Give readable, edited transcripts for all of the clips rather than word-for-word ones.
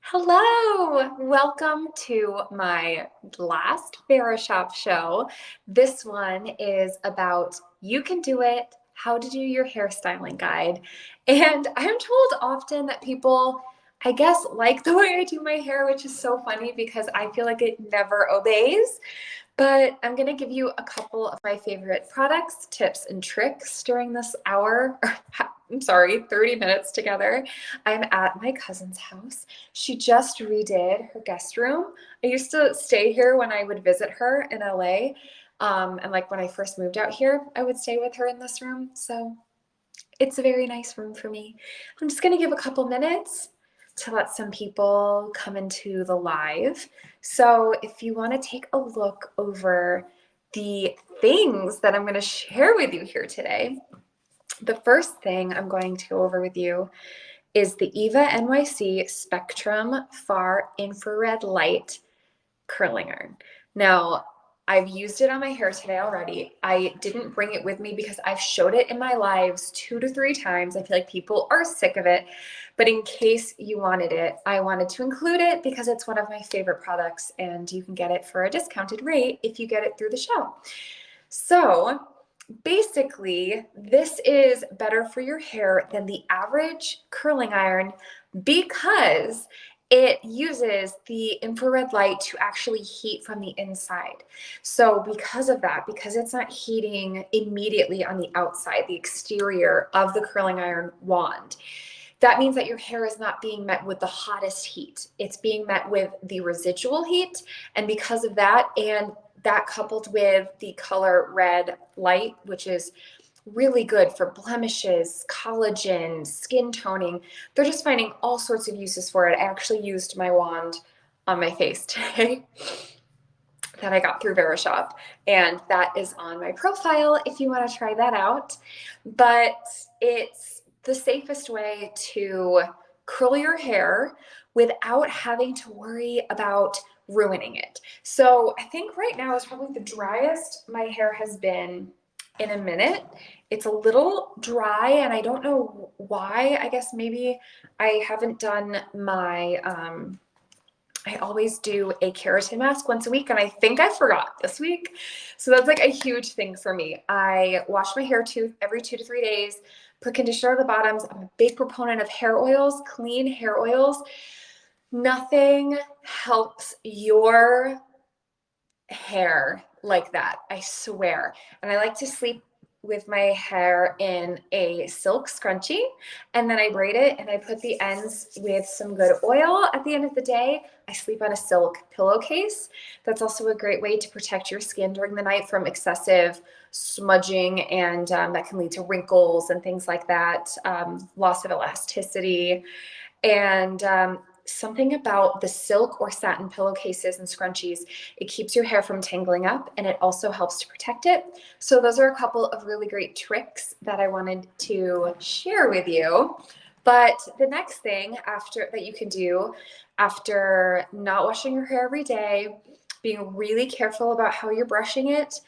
Hello, welcome to my last Verishop show. This one is about You Can Do It, How to Do Your Hairstyling Guide. And I'm told often that people, I guess, like the way I do my hair, which is so funny because I feel like it never obeys. But I'm going to give you a couple of my favorite products, tips, and tricks during this hour. I'm sorry, 30 minutes together. I'm at my cousin's house. She just redid her guest room. I used to stay here when I would visit her in LA. And like when I first moved out here, I would stay with her in this room. So it's a very nice room for me. I'm just going to give a couple minutes to let some people come into the live. So if you want to take a look over the things that I'm going to share with you here today, the first thing I'm going to go over with you is the Eva NYC Spectrum Far Infrared Light Curling Iron. Now, I've used it on my hair today already. I didn't bring it with me because I've showed it in my lives 2 to 3 times. I feel like people are sick of it, but in case you wanted it, I wanted to include it because it's one of my favorite products and you can get it for a discounted rate if you get it through the show. So basically, this is better for your hair than the average curling iron because it uses the infrared light to actually heat from the inside. So because of that, because it's not heating immediately on the outside, the exterior of the curling iron wand, that means that your hair is not being met with the hottest heat. It's being met with the residual heat. And because of that, and that coupled with the color red light, which is really good for blemishes, collagen, skin toning. They're just finding all sorts of uses for it. I actually used my wand on my face today that I got through Verishop, and that is on my profile if you want to try that out. But it's the safest way to curl your hair without having to worry about ruining it. So I think right now is probably the driest my hair has been in a minute. It's a little dry and I don't know why. I guess maybe I haven't done my I always do a keratin mask once a week, and I think I forgot this week. So that's like a huge thing for me. I wash my hair every 2 to 3 days, put conditioner on the bottoms. I'm a big proponent of hair oils, clean hair oils. Nothing helps your hair like that, I swear. And I like to sleep with my hair in a silk scrunchie, and then I braid it and I put the ends with some good oil. At the end of the day, I sleep on a silk pillowcase. That's also a great way to protect your skin during the night from excessive smudging, and that can lead to wrinkles and things like that, loss of elasticity. And something about the silk or satin pillowcases and scrunchies, it keeps your hair from tangling up and it also helps to protect it. So those are a couple of really great tricks that I wanted to share with you. But the next thing that you can do after not washing your hair every day, being really careful about how you're brushing it,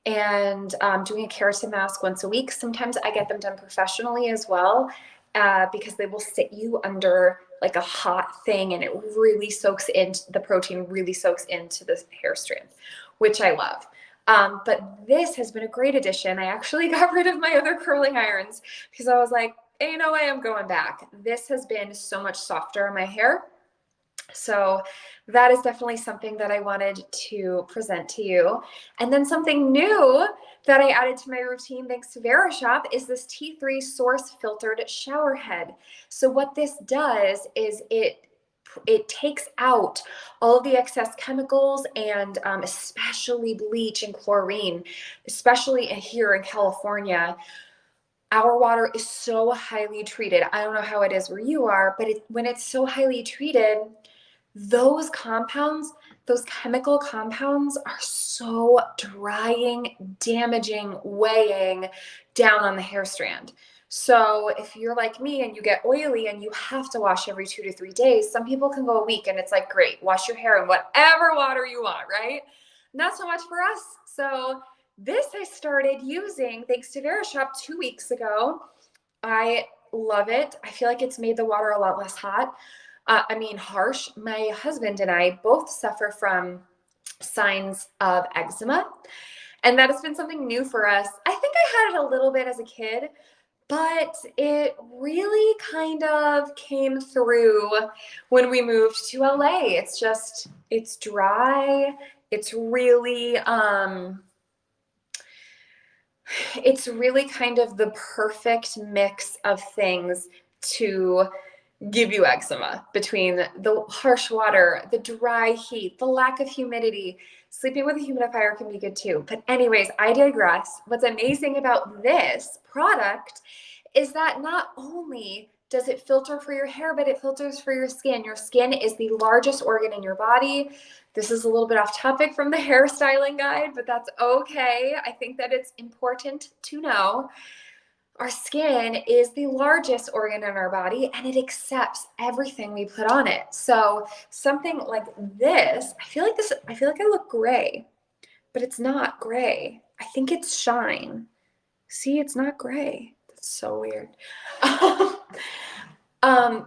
and doing a keratin mask once a week. Sometimes I get them done professionally as well, because they will sit you under like a hot thing and it really soaks into the protein, really soaks into the hair strand, which I love. But this has been a great addition. I actually got rid of my other curling irons because I was like, ain't no way I'm going back. This has been so much softer on my hair. So that is definitely something that I wanted to present to you. And then something new that I added to my routine thanks to Verishop is this T3 source filtered shower head. So what this does is it takes out all of the excess chemicals and especially bleach and chlorine, especially here in California. Our water is so highly treated. I don't know how it is where you are, but when it's so highly treated, those compounds, those chemical compounds are so drying, damaging, weighing down on the hair strand. So if you're like me and you get oily and you have to wash every 2 to 3 days, some people can go a week and it's like, great, wash your hair in whatever water you want, right? Not so much for us. So this I started using thanks to Verishop 2 weeks ago. I love it. I feel like it's made the water a lot less hot. harsh. My husband and I both suffer from signs of eczema, and that has been something new for us. I think I had it a little bit as a kid, but it really kind of came through when we moved to LA. It's dry. It's really kind of the perfect mix of things to give you eczema, between the harsh water, the dry heat, the lack of humidity. Sleeping with a humidifier can be good too. But anyways, I digress. What's amazing about this product is that not only does it filter for your hair, but it filters for your skin. Your skin is the largest organ in your body. This is a little bit off topic from the hairstyling guide, but that's okay. I think that it's important to know. Our skin is the largest organ in our body, and it accepts everything we put on it. So something like this, I feel like I look gray, but it's not gray. I think it's shine. See, it's not gray. That's so weird.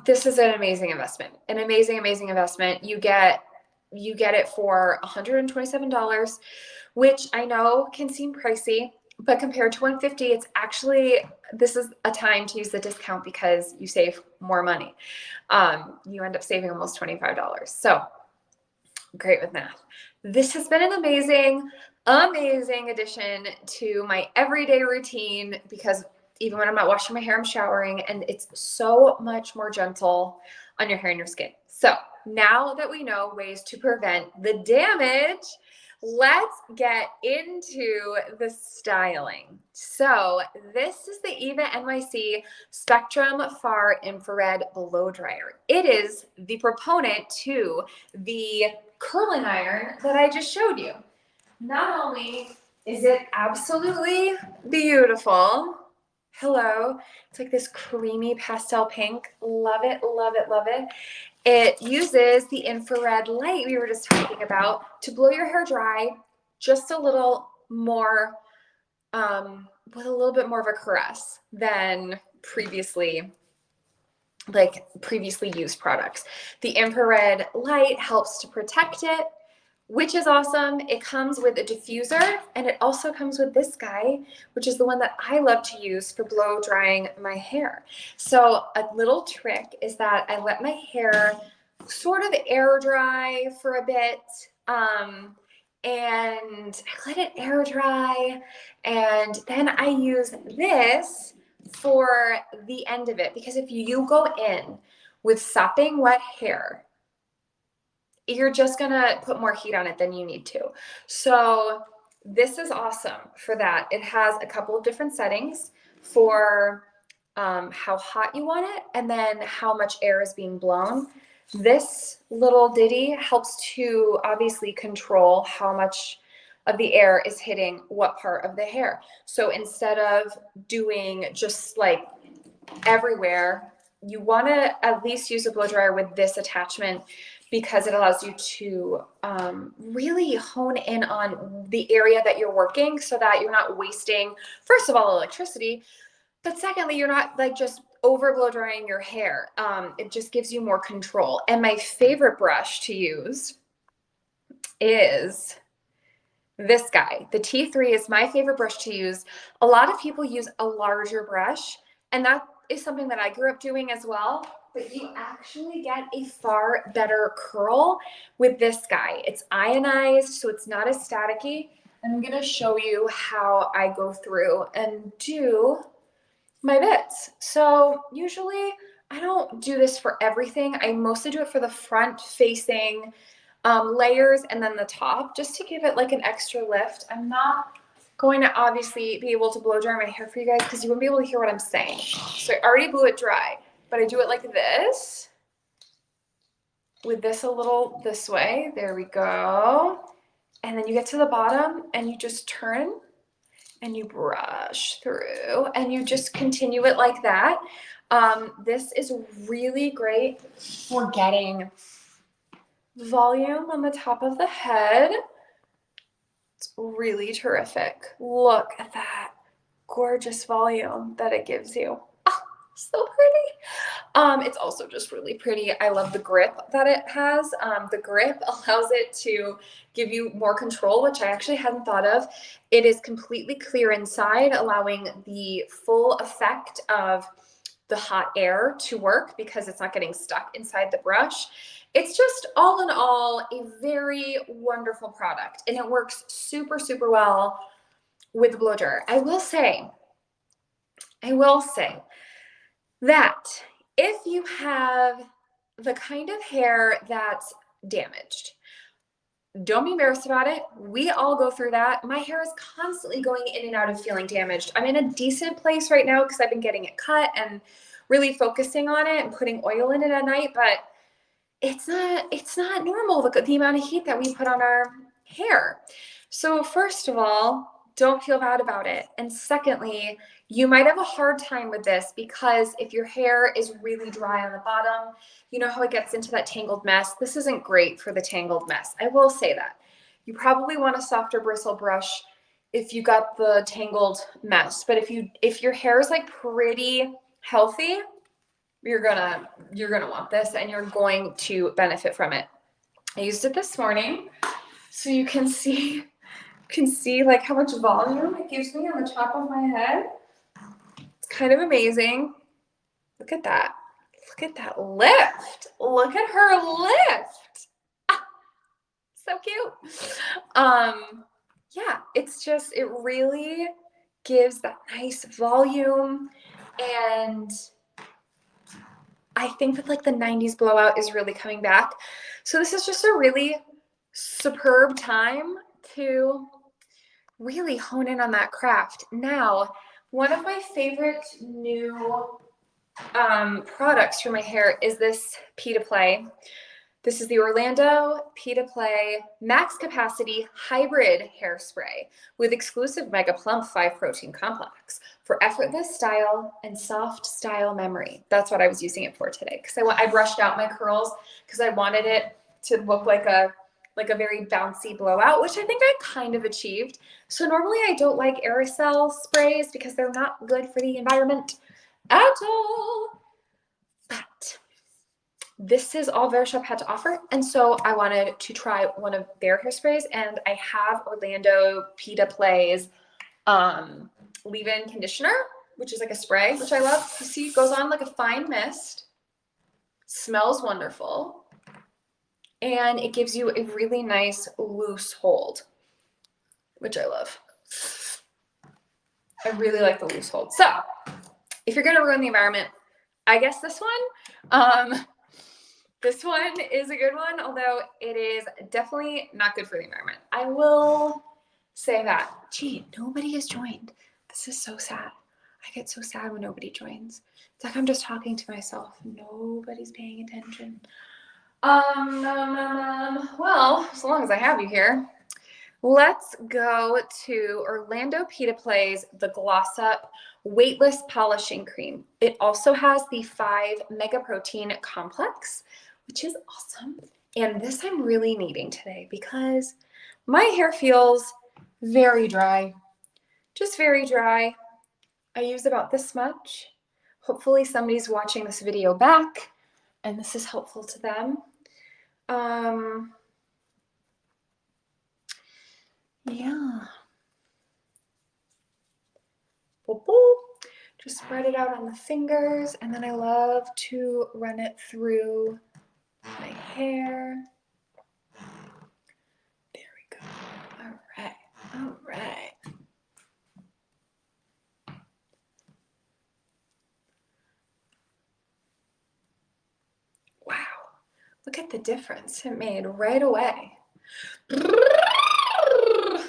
This is an amazing investment. An amazing, amazing investment. You get it for $127, which I know can seem pricey, but compared to $150, it's actually, this is a time to use the discount because you save more money. You end up saving almost $25. So great with math. This has been an amazing, amazing addition to my everyday routine, because even when I'm not washing my hair, I'm showering, and it's so much more gentle on your hair and your skin. So now that we know ways to prevent the damage, let's get into the styling. So this is the Eva NYC Spectrum Far Infrared Blow Dryer. It is the proponent to the curling iron that I just showed you. Not only is it absolutely beautiful, hello, it's like this creamy pastel pink. Love it, love it, love it. It uses the infrared light we were just talking about to blow your hair dry just a little more, with a little bit more of a caress than previously used products. The infrared light helps to protect it, which is awesome. It comes with a diffuser, and it also comes with this guy, which is the one that I love to use for blow drying my hair. So a little trick is that I let my hair sort of air dry for a bit, and I let it air dry, and then I use this for the end of it, because if you go in with sopping wet hair, you're just gonna put more heat on it than you need to. So this is awesome for that. It has a couple of different settings for how hot you want it, and then how much air is being blown. This little ditty helps to obviously control how much of the air is hitting what part of the hair. So instead of doing just like everywhere, you want to at least use a blow dryer with this attachment, because it allows you to really hone in on the area that you're working, so that you're not wasting, first of all, electricity, but secondly, you're not like just over blow drying your hair. It just gives you more control. And my favorite brush to use is this guy. The T3 is my favorite brush to use. A lot of people use a larger brush, and that is something that I grew up doing as well, but you actually get a far better curl with this guy. It's ionized, so it's not as staticky. I'm gonna show you how I go through and do my bits. So usually I don't do this for everything. I mostly do it for the front facing layers, and then the top, just to give it like an extra lift. I'm not going to obviously be able to blow dry my hair for you guys, because you wouldn't be able to hear what I'm saying. So I already blew it dry, but I do it like this, with this a little this way. There we go. And then you get to the bottom, and you just turn, and you brush through, and you just continue it like that. This is really great for getting volume on the top of the head. It's really terrific. Look at that gorgeous volume that it gives you. Oh, so pretty. It's also just really pretty. I love the grip that it has. The grip allows it to give you more control, which I actually hadn't thought of. It is completely clear inside, allowing the full effect of the hot air to work because it's not getting stuck inside the brush. It's just all in all a very wonderful product, and it works super, super well with the blow dryer. I will say that if you have the kind of hair that's damaged, don't be embarrassed about it. We all go through that. My hair is constantly going in and out of feeling damaged. I'm in a decent place right now because I've been getting it cut and really focusing on it and putting oil in it at night, but it's not normal, the amount of heat that we put on our hair. So first of all, don't feel bad about it. And secondly, you might have a hard time with this because if your hair is really dry on the bottom, you know how it gets into that tangled mess. This isn't great for the tangled mess. I will say that. You probably want a softer bristle brush if you got the tangled mess. But if your hair is like pretty healthy, you're gonna want this and you're going to benefit from it. I used it this morning so you can see like how much volume it gives me on the top of my head. It's kind of amazing. Look at that. Look at that lift. Look at her lift. Ah, so cute. Yeah, it really gives that nice volume, and I think that like the 90s blowout is really coming back. So this is just a really superb time to really hone in on that craft. Now, one of my favorite new products for my hair is this Pee to Play. This is the Orlando Pee to Play Max Capacity Hybrid Hairspray with exclusive Mega Plump 5 Protein Complex for effortless style and soft style memory. That's what I was using it for today because I brushed out my curls because I wanted it to look like a very bouncy blowout, which I think I kind of achieved. So normally I don't like aerosol sprays because they're not good for the environment at all. But this is all Verishop had to offer, and so I wanted to try one of their hairsprays, and I have Orlando Pee to Play's leave-in conditioner, which is like a spray, which I love. You see, it goes on like a fine mist, smells wonderful, and it gives you a really nice loose hold, which I love. I really like the loose hold. So if you're gonna ruin the environment, I guess this one. This one is a good one, although it is definitely not good for the environment. I will say that. Gee, nobody has joined. This is so sad. I get so sad when nobody joins. It's like I'm just talking to myself. Nobody's paying attention. Well, as long as I have you here, let's go to Orlando Pee to Play's The Gloss Up Weightless Polishing Cream. It also has the 5 Mega Protein Complex, which is awesome. And this I'm really needing today because my hair feels very dry, just very dry. I use about this much. Hopefully somebody's watching this video back and this is helpful to them. Yeah. Boop, boop. Just spread it out on the fingers, and then I love to run it through my hair. There we go. All right. All right. Wow. Look at the difference it made right away.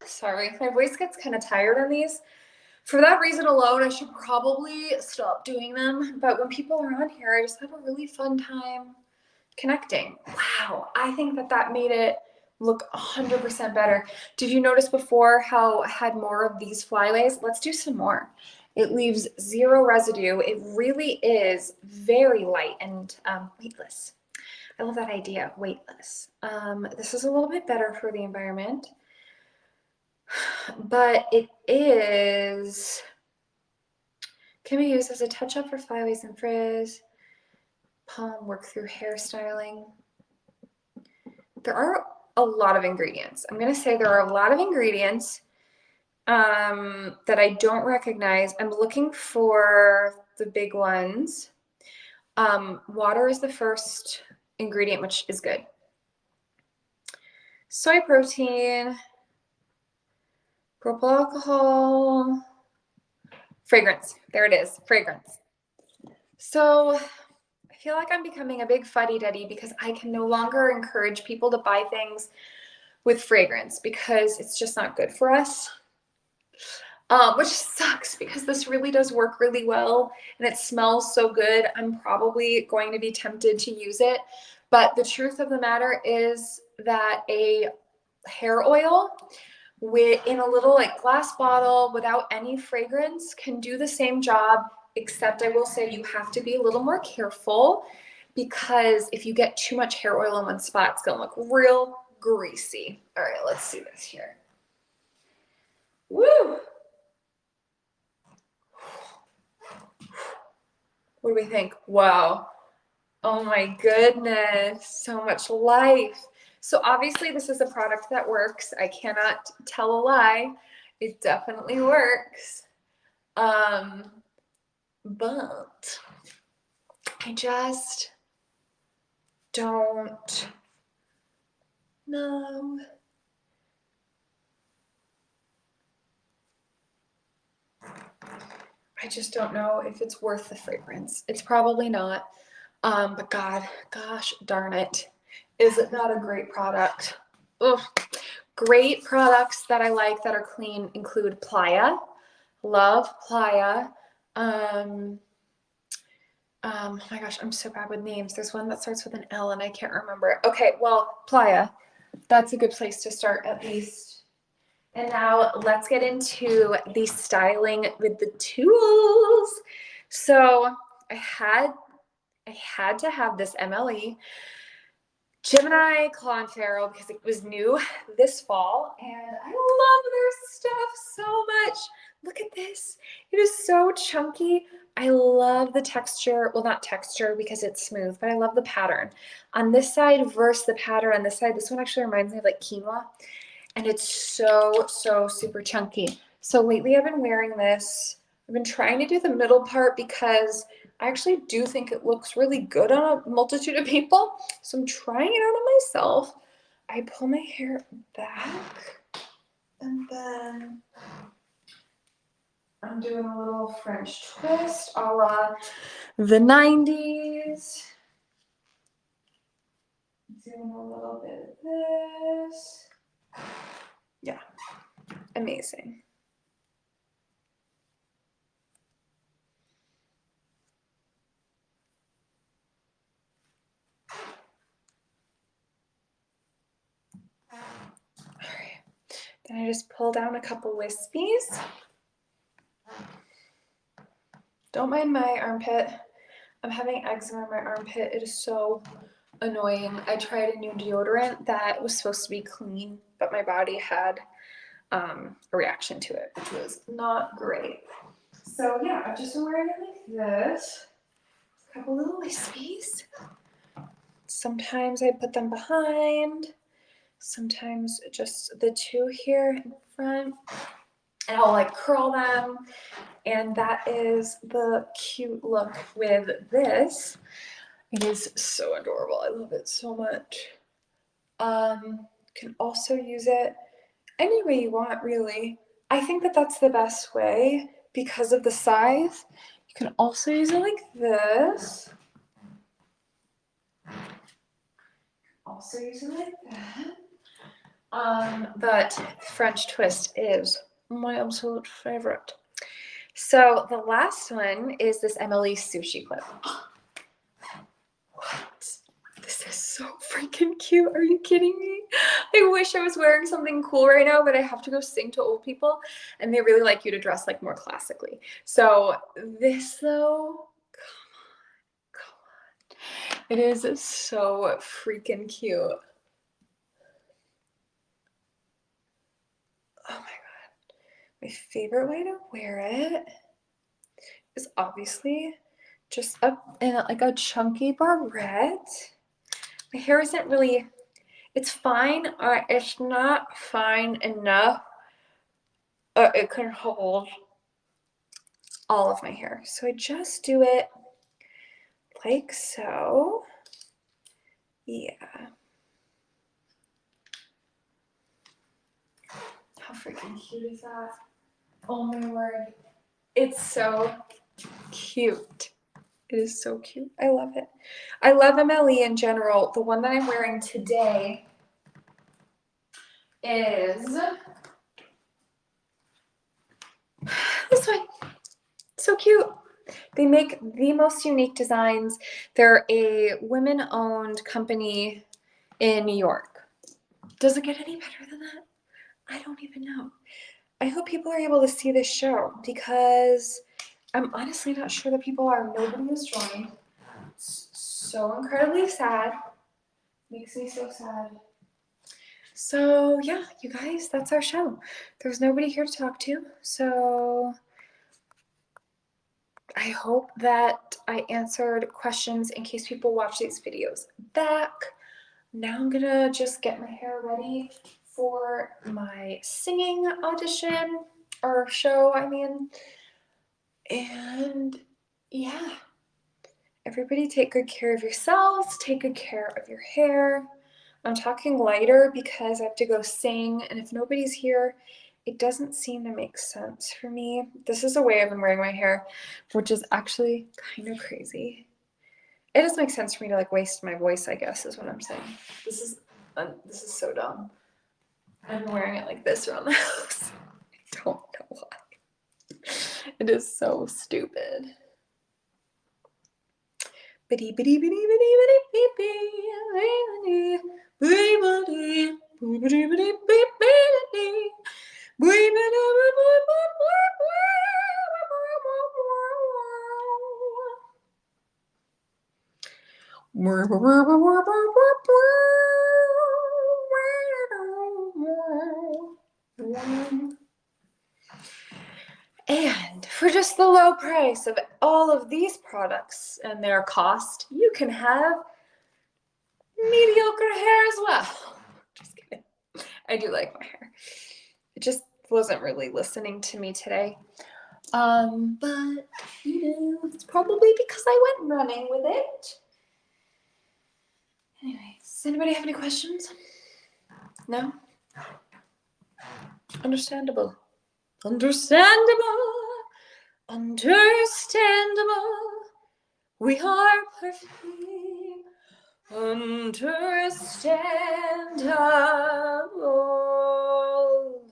Sorry, my voice gets kind of tired on these. For that reason alone, I should probably stop doing them. But when people are on here, I just have a really fun time connecting. Wow, I think that made it look 100% better. Did you notice before how I had more of these flyaways? Let's do some more. It leaves zero residue. It really is very light and weightless. I love that idea, weightless. This is a little bit better for the environment, but it can be used as a touch-up for flyaways and frizz. palm work through hairstyling. There are a lot of ingredients. I'm gonna say there are a lot of ingredients that I don't recognize. I'm looking for the big ones. Water is the first ingredient, which is good. Soy protein, propyl alcohol, fragrance. There it is, fragrance. So I feel like I'm becoming a big fuddy-duddy because I can no longer encourage people to buy things with fragrance because it's just not good for us. Which sucks because this really does work really well and it smells so good. I'm probably going to be tempted to use it. But the truth of the matter is that a hair oil in a little like glass bottle without any fragrance can do the same job, except I will say you have to be a little more careful because if you get too much hair oil in one spot, it's gonna look real greasy. All right, let's see this here. Woo! What do we think? Wow. Oh my goodness, so much life. So obviously this is a product that works. I cannot tell a lie. It definitely works. But I just don't know. I just don't know if it's worth the fragrance. It's probably not. But gosh darn it. Is it not a great product? Ugh. Great products that I like that are clean include Playa. Love Playa. Oh my gosh, I'm so bad with names. There's one that starts with an L and I can't remember it. Okay, well, Playa. That's a good place to start at least. And now let's get into the styling with the tools. So I had to have this MLE Gemini Clonferro because it was new this fall and I love their stuff so much. Look at this. It is so chunky. I love the texture. Well, not texture because it's smooth, but I love the pattern. On this side versus the pattern on this side, this one actually reminds me of like quinoa. And it's so super chunky. So lately I've been wearing this. I've been trying to do the middle part because I actually do think it looks really good on a multitude of people. So I'm trying it out on myself. I pull my hair back and then I'm doing a little French twist a la the 90s. Doing a little bit of this. Yeah, amazing. All right. Then I just pull down a couple wispies. Don't mind my armpit. I'm having eczema in my armpit. It is so annoying. I tried a new deodorant that was supposed to be clean, but my body had a reaction to it, which was not great. So yeah, I've just been wearing it like this. A couple little wispies. Sometimes I put them behind. Sometimes just the two here in front. And I'll like curl them. And that is the cute look with this. It is so adorable. I love it so much. Can also use it any way you want, really. I think that that's the best way because of the size. You can also use it like this. Also use it like that. But French twist is my absolute favorite. So the last one is this Emily sushi clip. What? This is so freaking cute. Are you kidding me? I wish I was wearing something cool right now, but I have to go sing to old people and they really like you to dress like more classically. So this though, come on. It is so freaking cute. Oh my God. My favorite way to wear it is obviously just up in like a chunky barrette. My hair isn't really, it's fine. It's not fine enough. It can hold all of my hair. So I just do it like so. Yeah. How freaking cute is that? Oh my word. It's so cute. It is so cute. I love it. I love MLE in general. The one that I'm wearing today is this one. So cute. They make the most unique designs. They're a women-owned company in New York. Does it get any better than that? I don't even know. I hope people are able to see this show because I'm honestly not sure that people are. Nobody has joined. It's so incredibly sad. Makes me so sad. So yeah, you guys, that's our show. There's nobody here to talk to. So I hope that I answered questions in case people watch these videos back. Now I'm gonna just get my hair ready for my singing audition or show, I mean. And yeah, everybody take good care of yourselves, take good care of your hair. I'm talking lighter because I have to go sing, and if nobody's here, it doesn't seem to make sense for me. This is the way I've been wearing my hair, which is actually kind of crazy. It doesn't make sense for me to like waste my voice, I guess, is what I'm saying. This is so dumb. I've been wearing it like this around the house. I don't know why. It is so stupid. Bitty bitty bitty bitty bitty bitty bitty bitty bitty. And for just the low price of all of these products and their cost, you can have mediocre hair as well. Just kidding. I do like my hair. It just wasn't really listening to me today. But you know, it's probably because I went running with it. Anyways, does anybody have any questions? No? Understandable. Understandable. Understandable. We are perfectly understandable.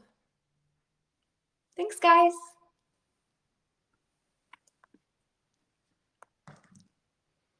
Thanks, guys.